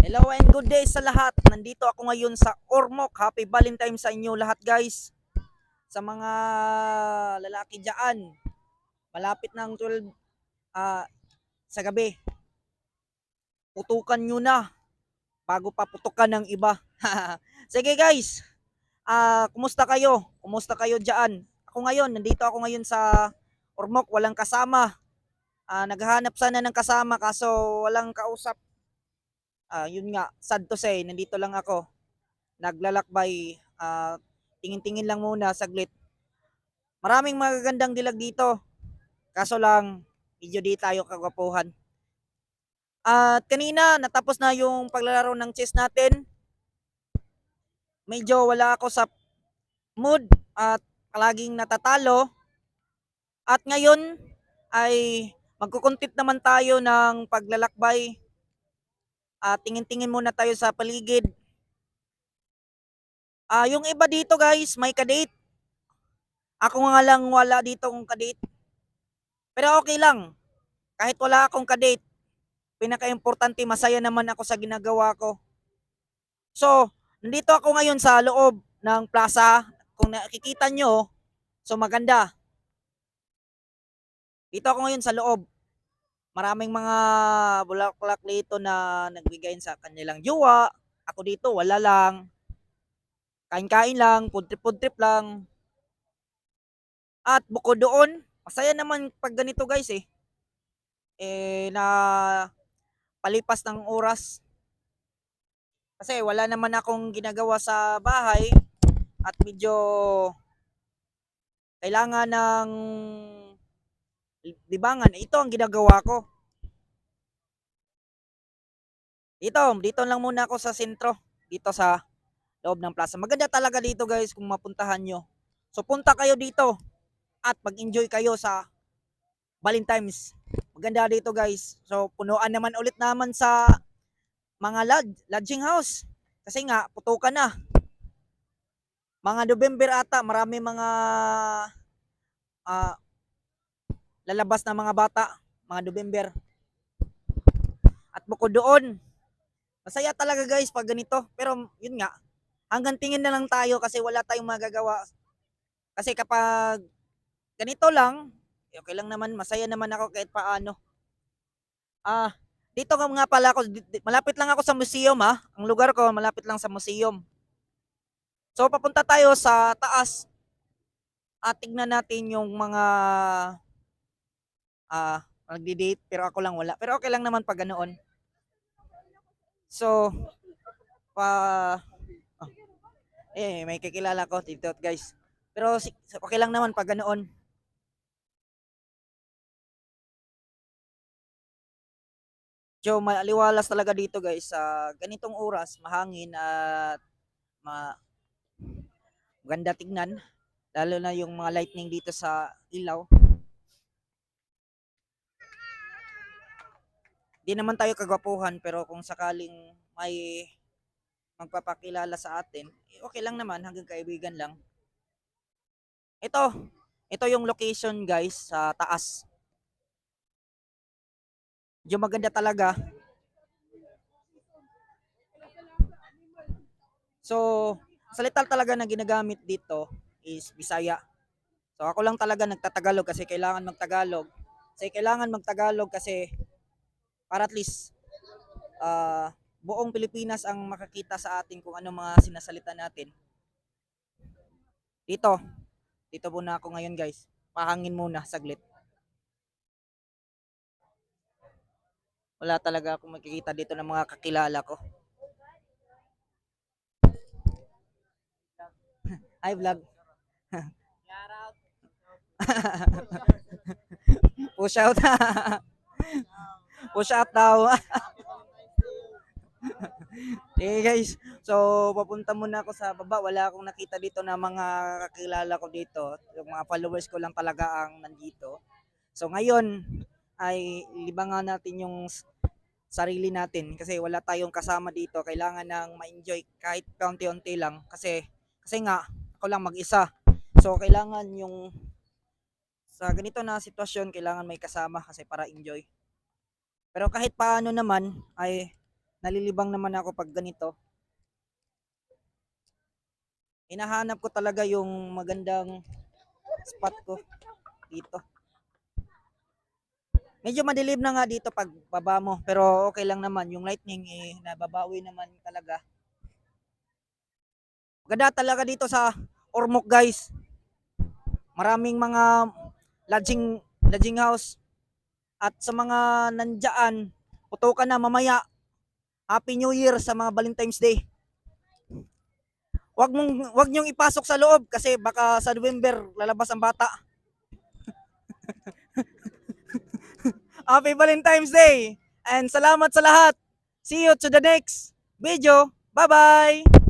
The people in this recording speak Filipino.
Hello and good day sa lahat. Nandito ako ngayon sa Ormoc. Happy Valentine sa inyo lahat, guys. Sa mga lalaki diyan, malapit ng 12 sa gabi. Putukan nyo na bago pa putukan ng iba. Sige, guys. Kumusta kayo? Kumusta kayo diyan? Ako ngayon, nandito ako ngayon sa Ormoc, walang kasama. Naghahanap sana ng kasama kaso walang kausap. Yun nga, sad to say, nandito lang ako. Naglalakbay, tingin-tingin lang muna saglit. Maraming magagandang dilag dito. Kaso lang, medyo di tayo kagwapuhan. At kanina, natapos na yung paglalaro ng chess natin. Medyo wala ako sa mood at palaging natatalo. At ngayon ay magkukuntit naman tayo ng paglalakbay. Tingin-tingin muna tayo sa paligid. Yung iba dito guys, may kadate. Ako nga lang wala ditong kadate. Pero okay lang. Kahit wala akong kadate, pinaka-importante masaya naman ako sa ginagawa ko. So, nandito ako ngayon sa loob ng plaza. Kung nakikita nyo, so maganda. Dito ako ngayon sa loob. Maraming mga bulaklak dito na nagbigay sa kanilang jowa. Ako dito, wala lang. Kain-kain lang, food trip lang. At bukod doon, masaya naman pag ganito guys eh. Na palipas ng oras. Kasi wala naman akong ginagawa sa bahay at medyo kailangan ng libangan. Ito ang ginagawa ko. Dito lang muna ako sa sentro. Dito sa loob ng plaza. Maganda talaga dito guys kung mapuntahan nyo. So punta kayo dito at mag-enjoy kayo sa Valentine's. Maganda dito guys. So punuan naman ulit naman sa mga lodging house. Kasi nga, putukan na. Mga November ata, marami mga uh, lalabas na mga bata, mga November. At bukod doon, masaya talaga guys pag ganito. Pero yun nga, hanggang tingin na lang tayo kasi wala tayong magagawa. Kasi kapag ganito lang, okay lang naman, masaya naman ako kahit paano. Dito nga pala ako, malapit lang ako sa museum ha. Ang lugar ko, malapit lang sa museum. So papunta tayo sa taas at tignan natin yung mga nagdi-date pero ako lang wala. Pero okay lang naman pag ganoon. So, oh, may kakilala ko dito guys. Pero okay lang naman pag ganoon. So, maliwalas talaga dito guys sa ganitong oras, mahangin at maganda tignan. Lalo na yung mga lightning dito sa ilaw. Di naman tayo kagwapuhan pero kung sakaling may magpapakilala sa atin, okay lang naman hanggang kaibigan lang. Ito yung location guys sa taas. Yung maganda talaga. So, salita talaga na ginagamit dito is Bisaya. So, ako lang talaga nagtatagalog kasi kailangan magtagalog. Kasi para at least buong Pilipinas ang makakita sa atin kung ano mga sinasalita natin. Dito muna ako ngayon guys. Pahangin muna saglit. Wala talaga akong makikita dito ng mga kakilala ko. Hi vlog. Push out. Push out daw. Guys, so papunta muna ako sa baba. Wala akong nakita dito na mga kakilala ko dito. Yung mga followers ko lang talaga ang nandito. So ngayon ay libangan natin yung sarili natin kasi wala tayong kasama dito. Kailangan nang ma-enjoy kahit kaunti-unti lang kasi nga ako lang mag-isa. So kailangan yung sa ganito na sitwasyon kailangan may kasama kasi para enjoy. Pero kahit paano naman ay nalilibang naman ako pag ganito. Hinahanap ko talaga yung magandang spot ko dito. Medyo madilim na nga dito pag baba mo, pero okay lang naman. Yung lightning nababawi naman talaga. Ganda talaga dito sa Ormoc, guys. Maraming mga lodging house. At sa mga nandyan, putukan na mamaya. Happy New Year sa mga Valentine's Day. Wag niyong ipasok sa loob kasi baka sa November lalabas ang bata. Happy Valentine's Day and salamat sa lahat. See you to the next video. Bye-bye.